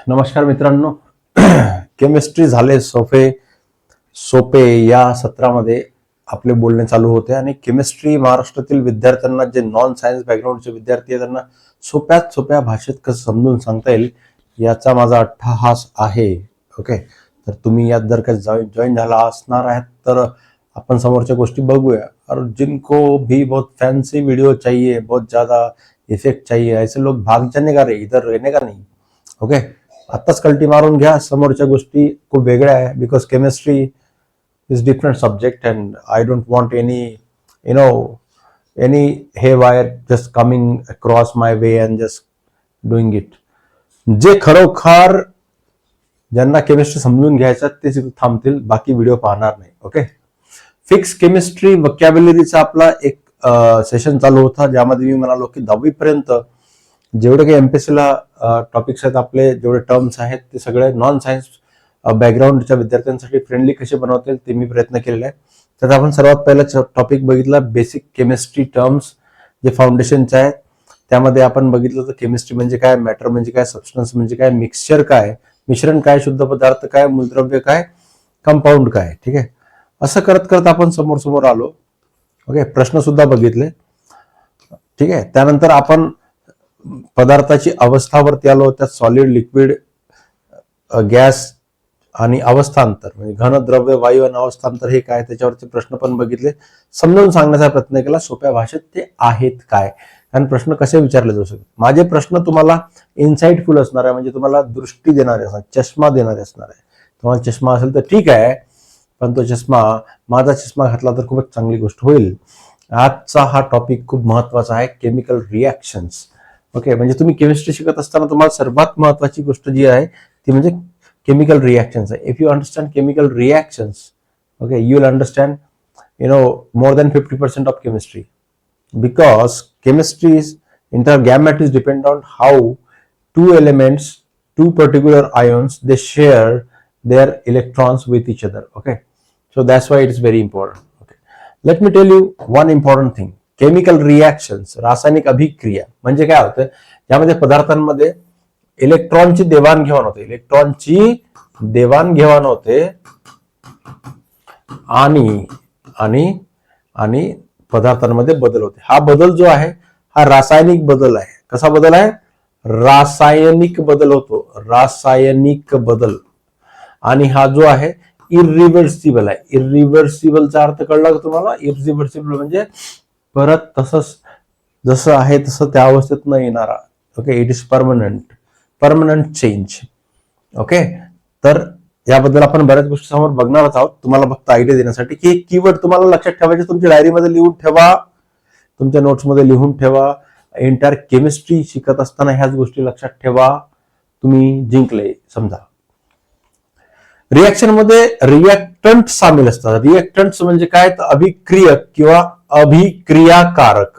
नमस्कार मित्रांनो. केमिस्ट्री झाले सोपे सोपे या सत्रामध्ये आपले बोलणे चालू होते आणि केमिस्ट्री महाराष्ट्रातील विद्यार्थ्यांना, जे नॉन सायन्स बॅकग्राऊंडचे विद्यार्थी आहेत, त्यांना सोप्यात सोप्या भाषेत कसं समजून सांगता येईल याचा माझा अट्टहास आहे. ओके, तर तुम्ही यात जर काही जॉईन झाला असणार आहेत तर अपन समोरच्या गोष्टी बघूया. और जिनको भी बहुत फैंसी वीडियो चाहिए, बहुत ज्यादा इफेक्ट चाहिए, ऐसे लोग भाग जाने का रे, इधर रहने का नहीं. ओके, आत्ताच कल्टी मारून घ्या. समोरच्या गोष्टी खूप वेगळ्या आहे. Because chemistry is different subject and I don't want any haywire just coming across my way and just doing it. जे खरोखर ज्यांना केमिस्ट्री समजून घ्यायचं ते थांबतील, बाकी व्हिडिओ पाहणार नाही. ओके, फिक्स केमिस्ट्री वोकॅब्युलरीचा आपला एक सेशन चालू होता, ज्यामध्ये मी म्हणालो की 10वी पर्यंत जेवढे काही एमपीएससी ला टॉपिक्स आहेत, आपले जेवढे टर्म्स आहेत, ते सगळे नॉन सायन्स बॅकग्राऊंडच्या विद्यार्थ्यांसाठी फ्रेंडली कसे बनवता येईल ते मी प्रयत्न केलेला आहे. तर आपण सर्वात पहिला टॉपिक बघितला बेसिक केमिस्ट्री टर्म्स, जे फाउंडेशनचे आहेत. त्यामध्ये आपण बघितलं तर केमिस्ट्री म्हणजे काय, मॅटर म्हणजे काय, सबस्टन्स म्हणजे काय, मिक्सचर काय, मिश्रण काय, शुद्ध पदार्थ काय, मूलद्रव्य काय, कंपाऊंड काय. ठीक आहे, असं करत करत आपण समोर समोर आलो. ओके, प्रश्न सुद्धा बघितले. ठीक आहे, त्यानंतर आपण पदार्थाची अवस्थावरती आलो. त्यात सॉलिड, लिक्विड, गॅस आणि अवस्थांतर, म्हणजे घन, द्रव्य, वायू आणि अवस्थांतर हे काय, त्याच्यावरचे प्रश्न पण बघितले. समजावून सांगण्याचा प्रयत्न केला सोप्या भाषेत ते आहेत काय, कारण प्रश्न कसे विचारले जाऊ शकतात. माझे प्रश्न तुम्हाला इन्साइटफुल असणार आहे, म्हणजे तुम्हाला दृष्टी देणारे असणार, चष्मा देणारे असणार आहे. तुम्हाला चष्मा असेल तर ठीक आहे, पण तो चष्मा, माझा चष्मा घातला तर खूपच चांगली गोष्ट होईल. आजचा हा टॉपिक खूप महत्वाचा आहे, केमिकल रिॲक्शन्स. ओके, म्हणजे तुम्ही केमिस्ट्री शिकत असताना तुम्हाला सर्वात महत्वाची गोष्ट जी आहे ती म्हणजे केमिकल रिॲक्शन्स आहे. If you understand chemical reactions, okay, you will understand more than 50% of chemistry, because chemistry is intergamete is depend on how two elements, two particular ions, they share their electrons with each other. Okay, so that's why it is very important. Okay, let me tell you one important thing. Chemical reactions, रासायनिक अभिक्रिया म्हणजे काय होतं, यामध्ये पदार्थांमध्ये इलेक्ट्रॉनची देवाणघेवाण होते, आणि आणि आणि पदार्थांमध्ये बदल होते. हा बदल जो आहे हा रासायनिक बदल आहे. कसा बदल आहे? रासायनिक बदल होतो, रासायनिक बदल. आणि हा जो आहे इरिव्हर्सिबल आहे. इरिव्हर्सिबलचा अर्थ कळला का तुम्हाला? इरिव्हर्सिबल म्हणजे परत तसंच जसं आहे तसं त्या अवस्थेत न येणारा. Okay, it is permanent change. Okay, तर याबद्दल आपण बऱ्याच गोष्टी समोर बघणारच आहोत. तुम्हाला फक्त आयडिया देण्यासाठी की हे कीवर्ड तुम्हाला लक्षात ठेवायचे, तुमच्या डायरीमध्ये लिहून ठेवा, तुमच्या नोट्समध्ये लिहून ठेवा. एंटायर केमिस्ट्री शिकत असताना ह्याच गोष्टी लक्षात ठेवा, तुम्ही जिंकले समजा. रिॲक्शन मध्ये रिॲक्टंट सामील असतात. रिॲक्टंट्स म्हणजे काय, तर अभिक्रियक किंवा अभिक्रियाकारक.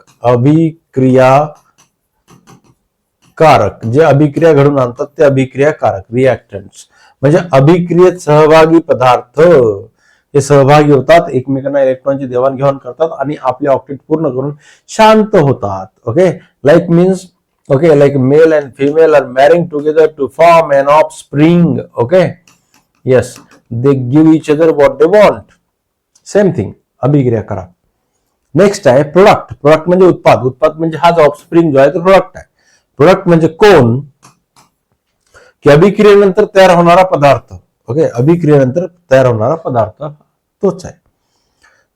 जे अभिक्रिया घडून आणतात ते अभिक्रियाकारक, रिॲक्टंट्स. म्हणजे अभिक्रियेत सहभागी पदार्थ हे सहभागी होतात, एकमेकांना इलेक्ट्रॉनची देवाणघेवाण करतात आणि आपले ऑक्टेट पूर्ण करून शांत होतात. Okay, like means, okay, like male and female are marrying together to form an offspring. Okay, yes, they give each other what they want. Same thing, अभिक्रिया करा. नेक्स्ट आहे प्रोडक्ट. प्रोडक्ट म्हणजे उत्पाद म्हणजे हा जो ऑफस्प्रिंग जो आहे तो प्रोडक्ट आहे. प्रोडक्ट म्हणजे कोण, की अभिक्रियेनंतर तयार होणारा पदार्थ. ओके, अभिक्रियेनंतर तयार होणारा पदार्थ तोच आहे.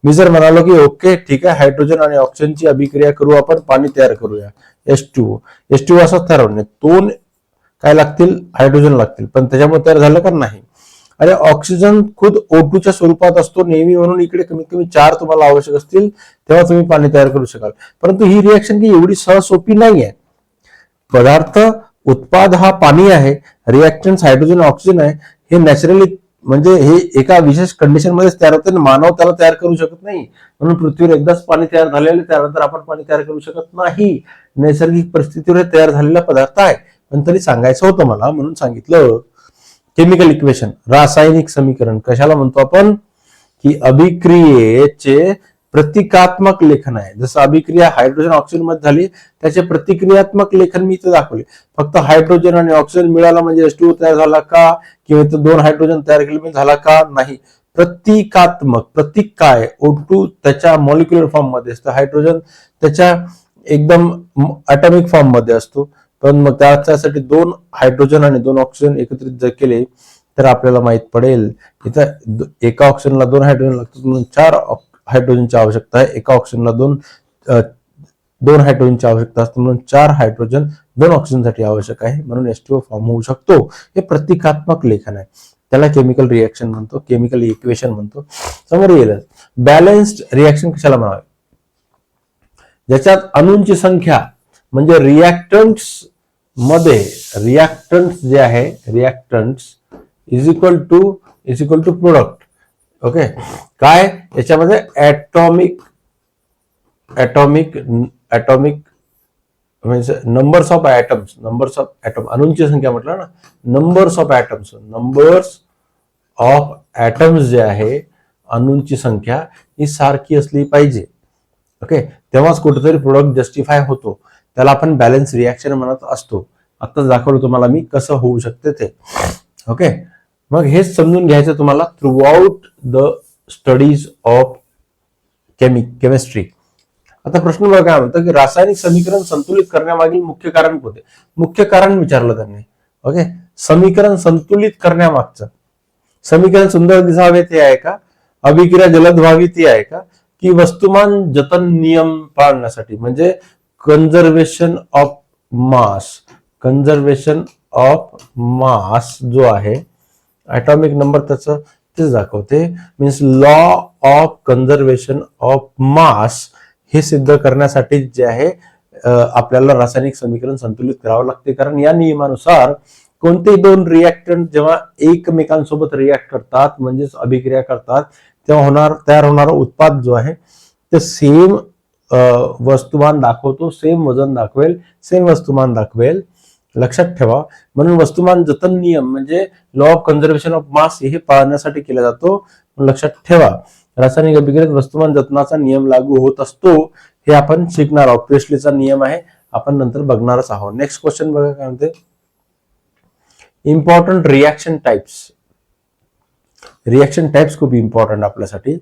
मी जर म्हणालो की ओके ठीक आहे, हायड्रोजन आणि ऑक्सिजनची अभिक्रिया करू, आपण पाणी तयार करूया, H2O असंच तयार होणे. दोन काय लागतील, हायड्रोजन लागतील, पण त्याच्यामुळे तयार झालं का नाही. आणि ऑक्सिजन खुद O2च्या स्वरूपात असतो नेहमी, म्हणून इकडे कमीत कमी 4 तुम्हाला आवश्यक असतील तेव्हा तुम्ही पाणी तयार करू शकाल. परंतु ही रिॲक्शन की एवढी सहसोपी नाही आहे. पदार्थ, उत्पाद हा पाणी आहे, रिॲक्टन्स हायड्रोजन ऑक्सिजन आहे. हे नॅचरली म्हणजे हे एका विशेष कंडिशन मध्येच तयार होते, मानव त्याला तयार करू शकत नाही. म्हणून पृथ्वीवर एकदाच पाणी तयार झालेले, त्यानंतर आपण पाणी तयार करू शकत नाही. नैसर्गिक परिस्थितीवर तयार झालेला पदार्थ आहे. पण तरी सांगायचं होतं मला, म्हणून सांगितलं. केमिकल इक्वेशन, रासायनिक समीकरण कशाला म्हणतो आपण, की अभिक्रियेचे प्रतिकात्मक लेखन आहे. जसं अभिक्रिया हायड्रोजन ऑक्सिजन मध्ये झाली, त्याचे प्रतिक्रियात्मक लेखन मी इथे दाखवले. फक्त हायड्रोजन आणि ऑक्सिजन मिळाला म्हणजे H2O तयार झाला का, किंवा इथं 2 हायड्रोजन तयार केले म्हणजे झाला का, नाही. प्रतिकात्मक, प्रतीक काय, O2 त्याच्या मॉलिक्युलर फॉर्म मध्ये असतं, हायड्रोजन त्याच्या एकदम ॲटॉमिक फॉर्म मध्ये असतो. पण मग त्यासाठी 2 हायड्रोजन आणि 2 ऑक्सिजन एकत्रित जर केले तर आपल्याला माहित पडेल इथं एका ऑक्सिजनला 2 हायड्रोजन लागतात, म्हणून 4 हायड्रोजनची आवश्यकता आहे. एका ऑक्सिजनला 2 हायड्रोजनची आवश्यकता असते, म्हणून 4 हायड्रोजन 2 ऑक्सिजनसाठी आवश्यक आहे, म्हणून H2O फॉर्म होऊ शकतो. हे प्रतिकात्मक लेखन आहे, त्याला केमिकल रिएक्शन म्हणतो, केमिकल इक्वेशन म्हणतो. समोर येईल बॅलन्स्ड रिएक्शन कशाला म्हणावे, ज्याच्यात अणूंची संख्या म्हणजे रिएक्टंट्स मध्ये, रिएक्टंट्स जे आहे, reactants is equal to product. Okay, काय याच्यामध्ये ॲटॉमिक म्हणजे नंबर्स ऑफ ॲटम, अणूंची संख्या म्हटलं ना, नंबर्स ऑफ ॲटम्स जे आहे, अणूंची संख्या ही सारखी असली पाहिजे. ओके, तेव्हाच कुठेतरी प्रोडक्ट जस्टिफाय होतो, त्याला आपण बॅलन्स रिएक्शन म्हणत असतो. आता दाखवलं तुम्हाला मी कसं होऊ शकते ते. ओके, मग हेच समजून घ्यायचं तुम्हाला through out the studies of chemistry. आता प्रश्न बघा काय म्हणतो की रासायनिक समीकरण संतुलित करण्यामागील मुख्य कारण कोणते. मुख्य कारण विचारलं त्यांनी. ओके, समीकरण संतुलित करण्यामागचं, समीकरण सुंदर दिसावे ते आहे का, अभिक्रिया जलद व्हावी ती आहे का, की वस्तुमान जतन नियम पाळण्यासाठी, म्हणजे कन्झर्वेशन ऑफ मास जो आहे, ॲटॉमिक नंबर त्याचं तेच दाखवते, means law of conservation of mass हे सिद्ध करण्यासाठी जे आहे आपल्याला रासायनिक समीकरण संतुलित करावं लागते. कारण या नियमानुसार कोणतेही 2 रिएक्टंट जेव्हा एकमेकांसोबत रिएक्ट करतात, म्हणजेच अभिक्रिया करतात, तेव्हा तयार होणारा उत्पाद जो आहे ते सेम वस्तुमान दाखवतो, सेम वजन दाखवेल, सेम वस्तुमान दाखवेल. लक्षात ठेवा. म्हणून वस्तुमान जतन नियम म्हणजे law of conservation of mass हे पाळण्यासाठी केला जातो. लक्षात ठेवा, रासायनिक अभिक्रियेत वस्तुमान जतनाचा नियम लागू होत असतो, हे आपण शिकणार आहोत. प्रेस्लीचा नियम आहे, आपण नंतर बघणारच आहोत. नेक्स्ट क्वेश्चन बघा काय म्हणते, इम्पॉर्टंट रिएक्शन टाइप्स खूप इम्पॉर्टंट आपल्यासाठी.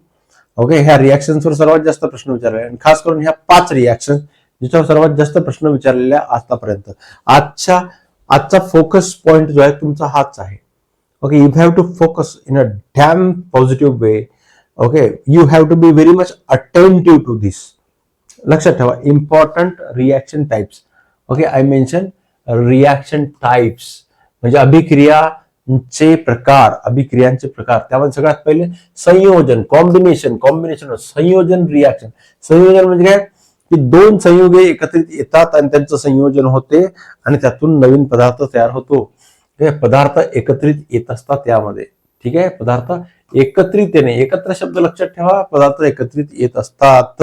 ओके, ह्या रिएक्शन्सवर सर्वात जास्त प्रश्न विचारले, आणि खास करून ह्या 5 रिएक्शन ज्याच्यावर सर्वात जास्त प्रश्न विचारलेले आतापर्यंत. आजचा फोकस पॉइंट जो आहे तुमचा हाच आहे. Okay, you have to focus in a damn positive way. Okay, you have to be very much attentive to this. लक्षात ठेवा, important reaction types. Okay, I mention reaction types म्हणजे अभिक्रियांचे प्रकार. त्यामध्ये सगळ्यात पहिले संयोजन, कॉम्बिनेशन रिएक्शन. संयोजन म्हणजे काय, की 2 संयुगे एकत्रित येतात आणि त्यांचं संयोजन होते आणि त्यातून नवीन पदार्थ तयार होतो. पदार्थ एकत्रित येत असतात त्यामध्ये. ठीक आहे, पदार्थ एकत्रित येणे, एकत्र शब्द लक्षात ठेवा, पदार्थ एकत्रित येत असतात.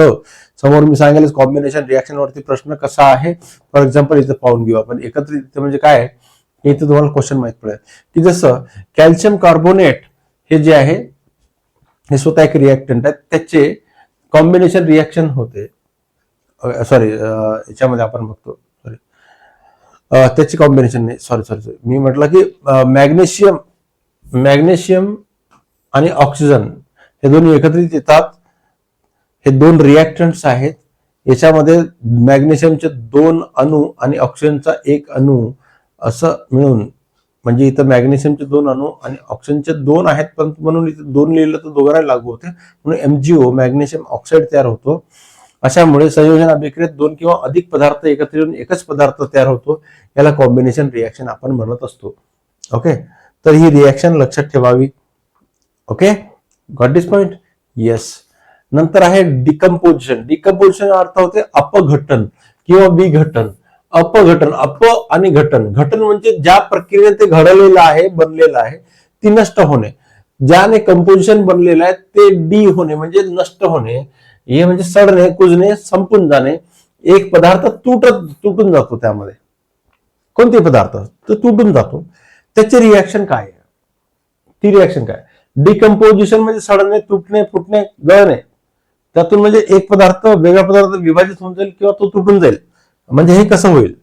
समोर मी सांगेल कॉम्बिनेशन रिएक्शन वरती प्रश्न कसा आहे. फॉर एक्झाम्पल इथं पाहून घेऊ आपण. एकत्रित म्हणजे काय, इथे तुम्हाला क्वेश्चन माहित पडेल की जसं कॅल्शियम कार्बोनेट हे जे आहे हे स्वतः एक रिएक्टंट आहे, त्याचे कॉम्बिनेशन रिएक्शन होते. सॉरी, याच्यामध्ये आपण बघतो, त्याची कॉम्बिनेशन नाही, सॉरी मी म्हटलं की मॅग्नेशियम आणि ऑक्सिजन हे दोन्ही एकत्रित येतात. हे 2 रिएक्टंट्स आहेत. याच्यामध्ये मॅग्नेशियमचे 2 अणू आणि ऑक्सिजनचा 1 अणू असं मिळून, म्हणजे इथं मॅग्नेशियमचे 2 अणू आणि ऑक्सिजनचे 2 आहेत, पण म्हणून इथं 2 लिहिलं तर दोघांना लागू होते, म्हणून MgO मॅग्नेशियम ऑक्साईड तयार होतो. अशामुळे संयोजन अभिक्रियेत 2 किंवा अधिक पदार्थ एकत्र येऊन एकच पदार्थ तयार होतो, याला कॉम्बिनेशन रिएक्शन आपण म्हणत असतो. ओके, तर ही रिएक्शन लक्षात ठेवावी. ओके, गॉट दिस पॉइंट. येस. नंतर आहे डिकम्पोजिशन अर्थ होते अपघटन किंवा विघटन. अपघटन, आणि घटन. घटन म्हणजे ज्या प्रक्रियेने ते घडलेलं आहे, बनलेलं आहे, ती नष्ट होणे. ज्याने कंपोजिशन बनलेलं आहे ते डी होणे म्हणजे नष्ट होणे. हे म्हणजे सडणे, कुजणे, संपून जाणे. एक पदार्थ तुटून जातो, त्यामध्ये कोणते पदार्थ तो तुटून जातो, त्याची रिएक्शन काय आहे, ती रिएक्शन काय. डिकम्पोजिशन म्हणजे सडणे, तुटणे, फुटणे, गळणे. त्यातून म्हणजे एक पदार्थ वेगळा पदार्थ विभाजित होऊन जाईल किंवा तो तुटून जाईल. म्हणजे हे कसं होईल?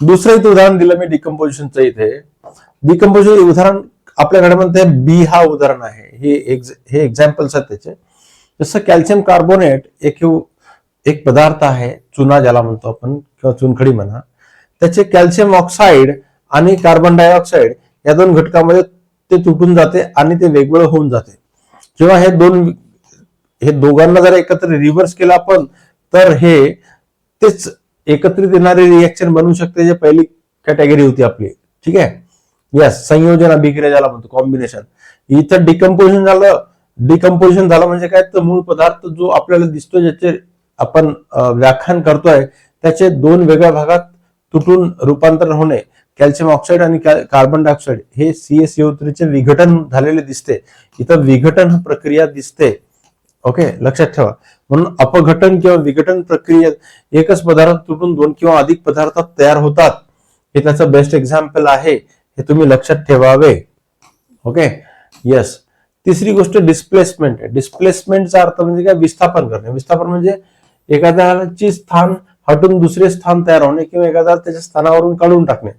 दुसरं इथे उदाहरण दिलं मी डिकम्पोजिशनचं. इथे डिकम्पोजिशन उदाहरण आपल्याकडे म्हणते बी हा उदाहरण आहे. हे एक्झाम्पल्स आहेत त्याचे. जसं कॅल्शियम कार्बोनेट एक पदार्थ आहे, चुना ज्याला म्हणतो आपण किंवा चुनखडी म्हणा. त्याचे कॅल्शियम ऑक्साईड आणि कार्बन डायऑक्साईड या दोन घटकामध्ये ते तुटून जाते आणि ते वेगवेगळं होऊन जाते. जेव्हा हे दोघांना जर एकत्र रिव्हर्स केलं आपण तर हे तेच एकत्रित येणारे रिएक्शन बनवू शकते, जे पहिली कॅटेगरी होती आपली. ठीक आहे. यस, संयोजन अभिक्रिया ज्याला म्हणतो, कॉम्बिनेशन. इथं डिकम्पोजिशन झालं म्हणजे काय? तर मूळ पदार्थ जो आपल्याला दिसतो, ज्याचे आपण व्याख्यान करतोय, त्याचे दोन वेगळ्या भागात तुटून रूपांतरण होणे. कॅल्शियम ऑक्साईड आणि कार्बन डायऑक्साईड हे CaCO3 विघटन झालेले दिसते. इथं विघटन प्रक्रिया दिसते. ओके, लक्षात ठेवा. म्हणून अपघटन किंवा विघटन प्रक्रियेत एकच पदार्थ तुटून दोन किंवा अधिक पदार्थ तयार होतात. हे त्याचं बेस्ट एक्झाम्पल आहे. हे तुम्ही लक्षात ठेवावे. Okay, yes. तिसरी गोष्ट डिस्प्लेसमेंट आहे. डिस्प्लेसमेंटचा अर्थ म्हणजे काय? विस्थापन करणे. विस्थापन म्हणजे एखाद्याची स्थान हटून दुसरे स्थान तयार होणे किंवा एखाद्याला त्याच्या स्थानावरून काढून टाकणे.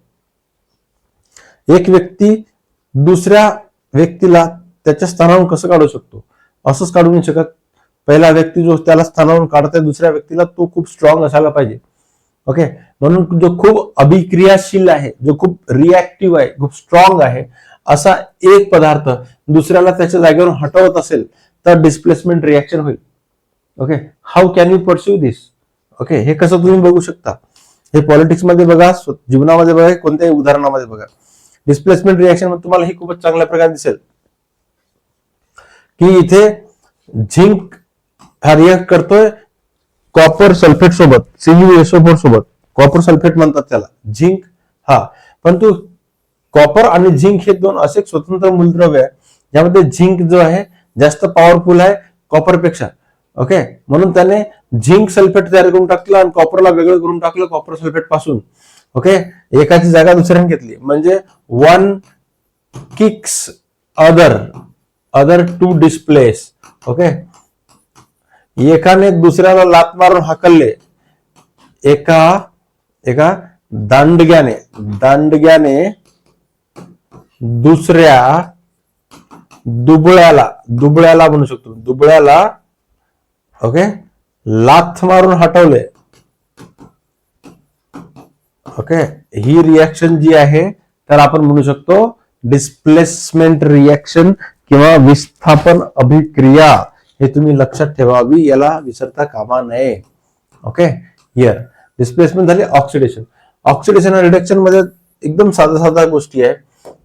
एक व्यक्ती दुसऱ्या व्यक्तीला त्याच्या स्थानावरून कसं काढू शकतो? असंच काढू नाही शकत. पहिला व्यक्ती जो त्याला स्थानावरून काढतोय दुसऱ्या व्यक्तीला, तो खूप स्ट्रॉंग असायला पाहिजे. ओके, म्हणून जो खूप अभिक्रियाशील आहे, जो खूप रिॲक्टिव्ह आहे, खूप स्ट्रॉंग आहे, असा एक पदार्थ दुसऱ्याला त्याच्या जागेवरून हटवत असेल तर डिस्प्लेसमेंट रिॲक्शन होईल. Okay, how can you pursue this? Okay, हे कसं तुम्ही बघू शकता? हे पॉलिटिक्स मध्ये बघा, जीवनामध्ये बघा, कोणत्याही उदाहरणामध्ये बघा. डिस्प्लेसमेंट रिॲक्शन मध्ये तुम्हाला हे खूपच चांगल्या प्रकारे दिसेल की इथे झिंक हा रिॲक्ट करतोय कॉपर सल्फेट सोबत, CuSO4 सोबत. कॉपर सल्फेट म्हणतात त्याला, झिंक. हा, परंतु कॉपर आणि झिंक हे दोन असे स्वतंत्र मूलद्रव्य आहे ज्यामध्ये झिंक जो आहे जास्त पॉवरफुल आहे कॉपरपेक्षा. ओके, म्हणून त्याने झिंक सल्फेट तयार करून टाकलं आणि कॉपरला वेगळं करून टाकलं कॉपर सल्फेट पासून. ओके, एकाची जागा दुसऱ्याने घेतली म्हणजे one kicks other to displace. Okay, एकाने दुसऱ्याला लात मारून हाकलले. एका दांडग्याने दुसऱ्या दुबळ्याला म्हणू शकतो, दुबळ्याला ओके लाथ मारून हटवले. ओके, ही रिॲक्शन जी आहे तर आपण म्हणू शकतो डिस्प्लेसमेंट रिॲक्शन किंवा विस्थापन अभिक्रिया. हे तुम्ही लक्षात ठेवावी, याला विसरता कामा नये. ओके, हिअर डिस्प्लेसमेंट झाली. ऑक्सिडेशन आणि रिडक्शन मध्ये एकदम साधा गोष्टी आहे,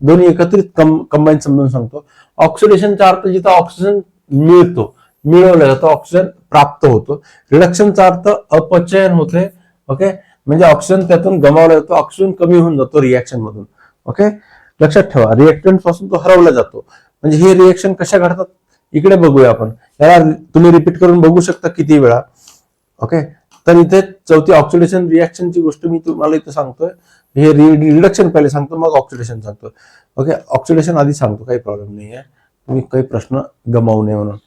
दोन्ही एकत्रित कंबाईन समजून सांगतो. ऑक्सिडेशनचा अर्थ जिथं ऑक्सिजन मिळवलं जातं, ऑक्सिजन प्राप्त होतो. रिडक्शनचा अर्थ अपचयन होते. ओके, म्हणजे ऑक्सिजन त्यातून गमावला जातो, ऑक्सिजन कमी होऊन जातो रिॲक्शन मधून. ओके, लक्षात ठेवा, रिएक्टंट पासून तो हरवला जातो. म्हणजे हे रिएक्शन कशा घडतात इकडे बघूया आपण. याला तुम्ही रिपीट करून बघू शकता किती वेळा. ओके, तर इथे चौथी ऑक्सिडेशन रिॲक्शनची गोष्ट मी तुम्हाला इथे सांगतोय. हे रिडक्शन पहिले सांगतो, मग ऑक्सिडेशन सांगतो. ओके, ऑक्सिडेशन आधी सांगतो, काही प्रॉब्लेम नाही आहे, तुम्ही काही प्रश्न गमावू नये म्हणून.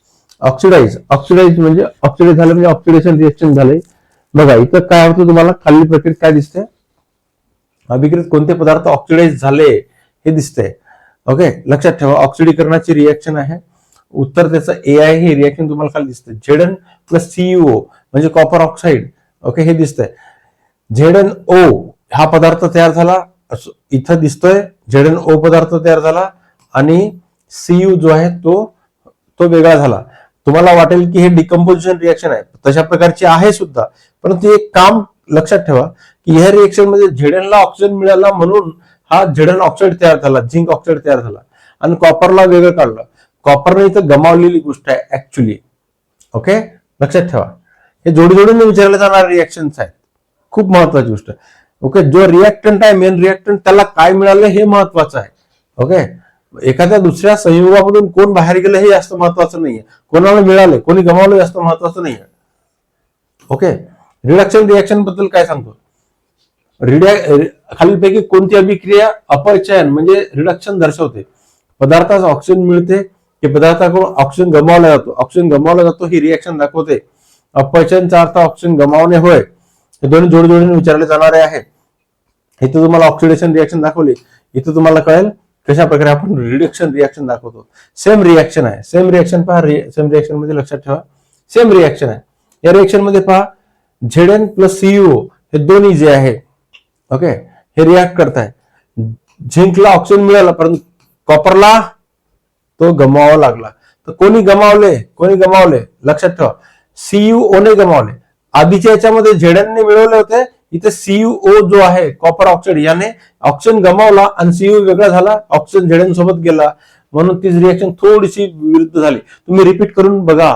ऑक्सिडाइज म्हणजे ऑक्सिडाइज झालं म्हणजे ऑक्सिडेशन रिएक्शन झाले. बघा इथं काय होतं, तुम्हाला खाली प्रक्रियेत काय दिसते? अभिक्रियेत कोणते पदार्थ ऑक्सिडाइज झाले हे दिसते. ओके, लक्षात ठेवा, ऑक्सिडीकरणाची रिएक्शन आहे. उत्तर त्याचं ए आहे. हे रिएक्शन तुम्हाला खाली दिसते. Zn + CuO म्हणजे कॉपर ऑक्साईड. ओके, हे दिसतंय. ZnO हा पदार्थ तयार झाला, इथं दिसतोय. ZnO पदार्थ तयार झाला आणि Cu जो आहे तो वेगळा झाला. तुम्हाला वाटेल की हे डिकम्पोजिशन रिएक्शन आहे, तशा प्रकारची आहे सुद्धा, परंतु एक काम लक्षात ठेवा की ह्या रिएक्शन मध्ये Zn ला ऑक्सिजन मिळाला म्हणून हा Zn ऑक्साईड तयार झाला, झिंक ऑक्साईड तयार झाला आणि कॉपरला वेगळं काढलं. कॉपरने इथं गमावलेली गोष्ट आहे ऍक्च्युली. ओके, लक्षात ठेवा, हे जोडीने विचारले जाणारे रिएक्शन्स आहेत, खूप महत्वाची गोष्ट. ओके, जो रिएक्टंट आहे, मेन रिएक्टंट, त्याला काय मिळालं हे महत्वाचं आहे. ओके, एखाद्या दुसऱ्या संयोगामधून कोण बाहेर गेलं हे जास्त महत्वाचं नाहीये, कोणाला मिळाले कोणी गमावलं जास्त महत्वाचं नाहीये. ओके, रिएक्शन बद्दल काय सांगतो? खालीलपैकी कोणती अभिक्रिया अपचयन म्हणजे रिडक्शन दर्शवते? पदार्थास ऑक्सिजन मिळते की पदार्थाकडून ऑक्सिजन गमावला जातो. ऑक्सिजन गमावला जातो ही रिएक्शन दाखवते. अपचनचा अर्थ ऑक्सिजन गमावणे होय. हे दोन्ही जोडीने विचारले जाणारे आहे. इथे तुम्हाला ऑक्सिडेशन रिएक्शन दाखवली. इथे तुम्हाला कळेल कशा प्रकारे आपण रिडक्शन रिएक्शन दाखवतो. सेम रिएक्शन आहे. सेम रिएक्शन पहा. सेम रिएक्शन मध्ये लक्षात ठेवा सेम रिएक्शन आहे. या रिएक्शन मध्ये पहा Zn प्लस सीयू हे दोन्ही जे आहे ओके हे रिॲक्ट करताय. झिंकला ऑक्सिजन मिळाला परंतु कॉपरला तो गमावावा लागला. तर कोणी गमावले लक्षात ठेवा. CuO ने गमावले. आधीच्या याच्यामध्ये Zn ने मिळवले होते. इथे CuO जो आहे कॉपर ऑक्साईड याने ऑक्सिजन गमावला आणि Cu वेगळा झाला. ऑक्सिजन Zn सोबत गेला म्हणून ती रिएक्शन थोडीशी विरुद्ध झाली. तुम्ही रिपीट करून बघा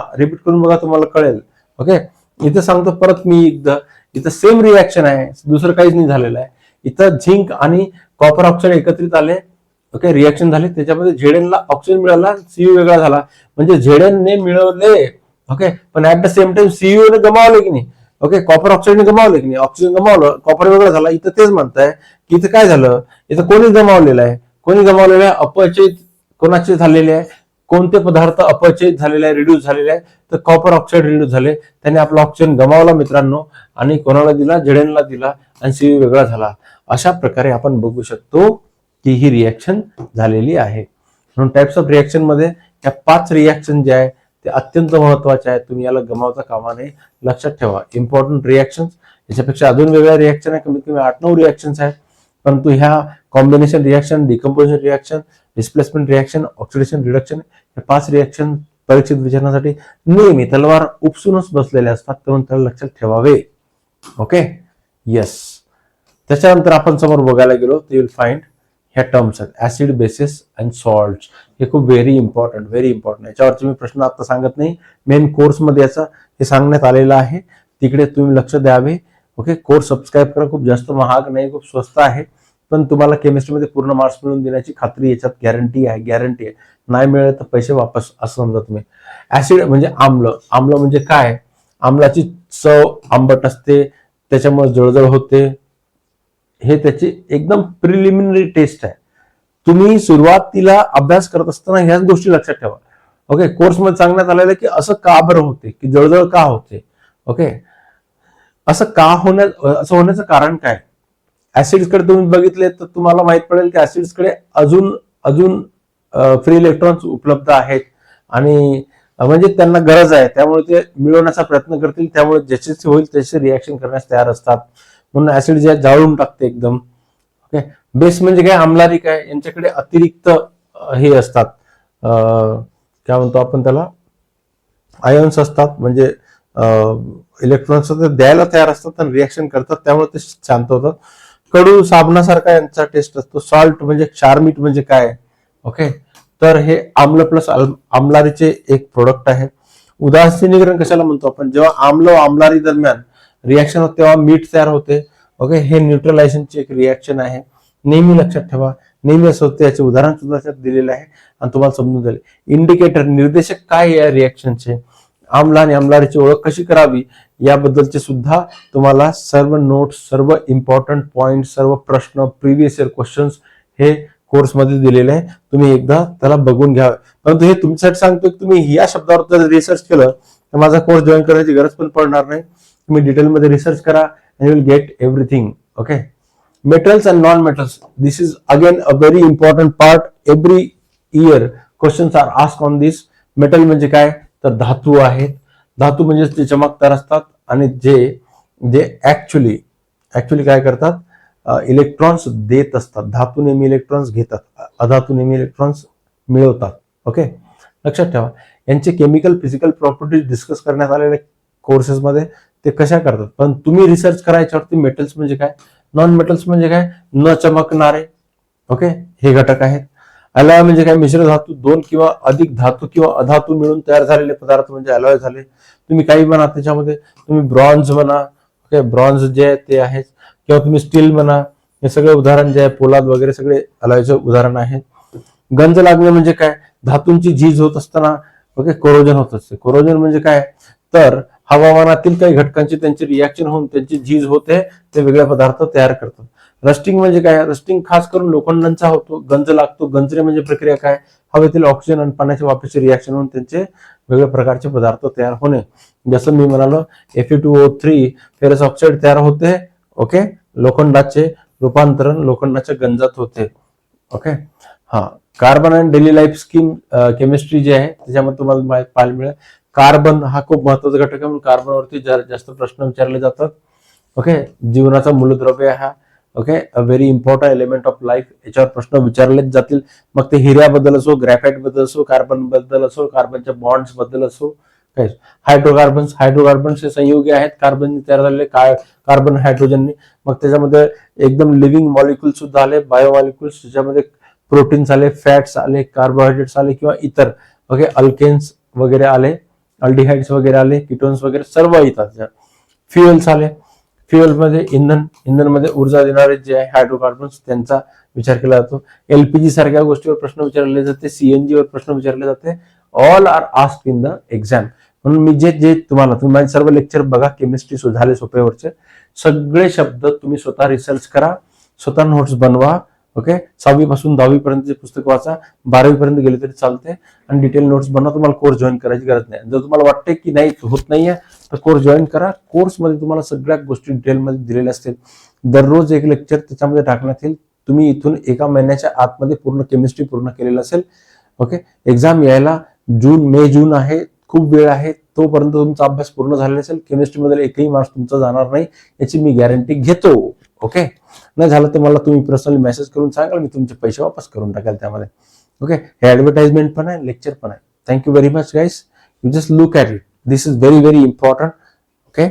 तुम्हाला कळेल. ओके इथे सांगतो परत मी एकदा. इथं सेम रिएक्शन आहे. दुसरं काहीच नाही झालेलं आहे. इथं झिंक आणि कॉपर ऑक्साईड एकत्रित आले. ओके रिएक्शन झाले. त्याच्यामध्ये Zn ला ऑक्सिजन मिळाला. Cu वेगळा झाला म्हणजे Zn ने मिळवले. ओके पण at the same time Cu ने गमावले की नाही. ओके कॉपर ऑक्साईडने गमावले की नाही. ऑक्सिजन गमावलं कॉपर वेगळा झाला. इथं तेच म्हणताय की इथं काय झालं. इथं कोणी गमावलेलं आहे. अपचयित कोणाचे झालेले आहे. कोणते पदार्थ अपचयित झालेले आहे रिड्यूस झालेले आहे तर कॉपर ऑक्साईड रिड्यूस झाले. त्याने आपला ऑक्सिजन गमावला मित्रांनो आणि कोणाला दिला Zn ला दिला आणि Cu वेगळा झाला. अशा प्रकारे आपण बघू शकतो की ही रिएक्शन झालेली आहे. म्हणून टाइप्स ऑफ रिएक्शन मध्ये या 5 रिएक्शन जे आहे ते अत्यंत महत्वाचे आहेत. तुम्ही याला गमावता कामा नये. लक्षात ठेवा इम्पॉर्टंट रिएक्शन. याच्यापेक्षा अजून वेगळ्या रिएक्शन आहे. कमीत कमी 8-9 रिएक्शन्स आहेत. परंतु ह्या combination reaction decomposition reaction displacement reaction oxidation reduction हे 5 रिएक्शन परीक्षेत विचारण्यासाठी नेहमी तलवार उपसूनच बसलेले असतात. म्हणून त्याला लक्षात ठेवावे. Okay yes. त्याच्यानंतर आपण समोर बघायला गेलो ते विल फाइंड ह्या टर्म्स आहेत ऍसिड बेसिस अँड सॉल्ट. हे खूप व्हेरी इम्पॉर्टंट याच्यावरती मी प्रश्न आता सांगत नाही. मेन कोर्स मध्ये याचं हे सांगण्यात आलेलं आहे. तिकडे तुम्ही लक्ष द्यावे. ओके कोर्स सबस्क्राईब करा. खूप जास्त महाग नाही खूप स्वस्त आहे. पण तुम्हाला केमिस्ट्रीमध्ये पूर्ण मार्क्स मिळवून देण्याची खात्री याच्यात गॅरंटी आहे. नाही मिळाले तर पैसे वापस असं समजा तुम्ही. ऍसिड म्हणजे आम्ल म्हणजे काय. आम्लाची चव आंबट असते त्याच्यामुळे जळजळ होते. हे त्याची एकदम प्रिलिमिनरी टेस्ट आहे. तुम्ही सुरुवातीला अभ्यास करत असताना ह्याच गोष्टी लक्षात ठेवा. ओके कोर्समध्ये सांगण्यात आलेलं की असं का बरं होते की जळजळ का होते. ओके असं होण्याचं कारण काय. ऍसिड्स कडे तुम्ही बघितले तर तुम्हाला माहित पडेल की ऍसिड्स कडे अजून फ्री इलेक्ट्रॉन्स उपलब्ध आहेत आणि म्हणजे त्यांना गरज आहे त्यामुळे ते मिळवण्याचा प्रयत्न करतील. त्यामुळे ज्याचे होईल त्याचे रिॲक्शन करण्यास तयार असतात. म्हणून ऍसिड जे जाळून टाकते एकदम. ओके बेस म्हणजे काय आम्लारी काय यांच्याकडे अतिरिक्त हे असतात काय म्हणतो आपण त्याला आयन्स असतात म्हणजे इलेक्ट्रॉन्स द्यायला तयार असतात आणि रिॲक्शन करतात त्यामुळे ते शांत होतात. कडू साबणासारखा यांचा टेस्ट असतो. सॉल्ट म्हणजे क्षारमीठ म्हणजे काय. ओके तर हे आम्ल प्लस आम्लारीचे एक प्रोडक्ट आहे. उदासीनीकरण कशाला म्हणतो आपण जेव्हा आम्ल व आम्लारी दरम्यान रिॲक्शन होते तेव्हा मीठ तयार होते. ओके हे न्यूट्रलायझेशनची एक रिॲक्शन आहे. नेहमी लक्षात ठेवा. नेहमी असं होतं. याचे उदाहरण सुद्धा त्यात दिलेलं आहे आणि तुम्हाला समजून जाईल. इंडिकेटर निर्देशक काय या रिॲक्शनचे. आम्ल आणि आम्लारीची ओळख कशी करावी याबद्दलचे सुद्धा तुम्हाला सर्व नोट्स सर्व इम्पॉर्टंट पॉइंट सर्व प्रश्न प्रिव्हियस इयर क्वेश्चन्स हे कोर्समध्ये दिलेले आहे. तुम्ही एकदा त्याला बघून घ्या. परंतु हे तुमच्यासाठी सांगतो की तुम्ही या शब्दावर जर रिसर्च केलं तर माझा कोर्स जॉईन करण्याची गरज पण पडणार नाही. तुम्ही डिटेलमध्ये रिसर्च करा and you will get everything. Okay, metals and non-metals, this is again a very important part. Every year questions are asked on this. Metal म्हणजे काय तर धातू आहेत. धातू म्हणजे ते चमकदार असतात आणि जे ऍक्च्युली काय करतात इलेक्ट्रॉन्स देत असतात. धातू नेहमी इलेक्ट्रॉन्स घेतात. अधातू नेहमी इलेक्ट्रॉन्स मिळवतात. ओके लक्षात ठेवा. यांचे केमिकल फिजिकल प्रॉपर्टीज डिस्कस करण्यात आलेले कोर्सेसमध्ये ते कशा करतात. पण तुम्ही रिसर्च करायच्यावरती मेटल्स म्हणजे काय नॉन मेटल्स म्हणजे काय न चमकणारे. ओके हे घटक आहेत. अलॉय म्हणजे काय मिश्र धातू 2 किंवा अधिक धातू किंवा अधातू मिळून तयार झालेले पदार्थ म्हणजे अलॉय झाले. तुम्ही काही म्हणा त्याच्यामध्ये तुम्ही ब्रॉन्झ म्हणा. ओके ब्रॉन्झ जे आहे ते आहेच किंवा तुम्ही स्टील म्हणा. हे सगळे उदाहरण जे आहे पोलाद वगैरे सगळे अलॉयचे उदाहरण आहेत. गंज लागणे म्हणजे काय धातूंची झीज होत असताना ओके कोरोजन होत असते. कोरोजन म्हणजे काय तर हवामानातील काही घटकांची त्यांची रिॲक्शन होऊन त्यांची झीज होते, ते वेगळे पदार्थ तयार करतात. रस्टिंग म्हणजे काय? रस्टिंग खास करून लोखंडांचा होतो, गंज लागतो. गंजणे म्हणजे प्रक्रिया काय? हवेतील ऑक्सिजन आणि पाण्याच्या वाफेची रिॲक्शन होऊन त्यांचे वेगळ्या प्रकारचे पदार्थ तयार होणे. जसं मी म्हणालो Fe2O3 फेरस ऑक्साईड तयार होते. ओके, लोखंडाचे रूपांतरण लोखंडाच्या गंजात होते. ओके, हा. कार्बन आणि डेली लाईफ स्कीम केमिस्ट्री जी आहे त्याच्यामध्ये तुम्हाला पाहायला मिळेल. कार्बन हा खूप महत्वाचा घटक आहे, म्हणून कार्बनवरती जास्त प्रश्न विचारले जातात. ओके, जीवनाचा मूलद्रव्य हा. Okay, a very important element of life, याच्यावर प्रश्न विचारलेच जातील. मग ते हिऱ्याबद्दल असो, ग्रॅफाइट बद्दल असो, कार्बन बद्दल असो, कार्बनच्या बॉन्ड्स बद्दल असो. काय हायड्रोकार्बन्स हे संयुगे आहेत कार्बन तयार झालेले, कार्बन हायड्रोजनने. मग त्याच्यामध्ये एकदम लिव्हिंग मॉलिक्युल सुद्धा आले, बायो मॉलिक्युल्स, ज्याच्यामध्ये प्रोटीन्स आले, फॅट्स आले, कार्बोहायड्रेट्स आले किंवा इतर. ओके, अल्केन्स वगैरे आले, अल्डिहाइड्स वगैरे आले, किटोन्स वगैरे सर्व येतात. फ्युएल्स आले, फ्युएल मध्ये इंधन मध्ये ऊर्जा देणारे जे आहे हायड्रोकार्बन्स, त्यांचा विचार केला जातो. एलपीजी सारख्या गोष्टीवर प्रश्न विचारले जाते, सीएनजी वर प्रश्न विचारले जाते. All are asked in the exam. म्हणून मी जे तुम्ही माझे सर्व लेक्चर बघा, केमिस्ट्री झाले सोपेवरचे. सगळे शब्द तुम्ही स्वतः रिसर्च करा, स्वतः नोट्स बनवा. ओके, 6वी पासून 10वी पर्यंतचे पुस्तक वाचा, 12वी पर्यंत गेले तरी चालते, आणि डिटेल नोट्स बनवा. तुम्हाला कोर्स जॉईन करायची गरज नाही. जर तुम्हाला वाटते की नाही होत नाहीये तर कोर्स जॉईन करा. कोर्समध्ये तुम्हाला सगळ्या गोष्टी डिटेलमध्ये दिलेल्या असतील. दररोज एक लेक्चर त्याच्यामध्ये टाकण्यात येईल. तुम्ही इथून एका महिन्याच्या आतमध्ये पूर्ण केमिस्ट्री पूर्ण केलेलं असेल. ओके, एक्झाम यायला मे जून आहे, खूप वेळ आहे. तोपर्यंत तुमचा अभ्यास पूर्ण झालेला असेल. केमिस्ट्रीमध्ये एकही मार्क्स तुमचा जाणार नाही याची मी गॅरंटी घेतो. ओके, नाही झालं तर मला तुम्ही पर्सनली मेसेज करून सांगाल, मी तुमचे पैसे वापस करून टाकेल त्यामध्ये. ओके, हे ऍडव्हर्टाइजमेंट पण आहे, लेक्चर पण आहे. Thank you very much guys. You just look at it. This is very very important. Okay.